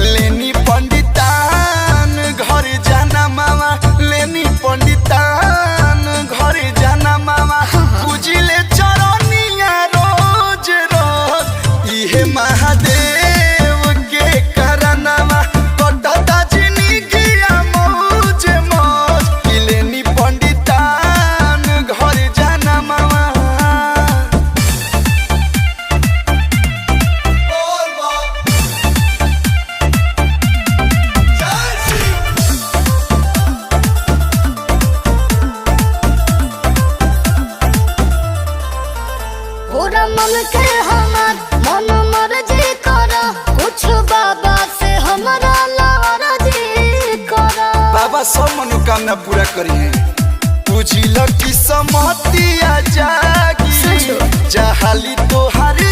लेनी पंडितान घर जाना मामा, लेनी पंडितान घर जाना मामा, पूजिले चरनिया रोज रोज, इहे महादेव के करनमा कटता जिंदगिया मौज मौज। लेनी पंडितान घर जाना मामा। पूरा मन के हमार मन मर्जी करा, कुछ बाबा से हमारा लारजी करा। बाबा सब मनोकामना पूरा करिए। पूछिल की समतिया जागी, जहाली तोहार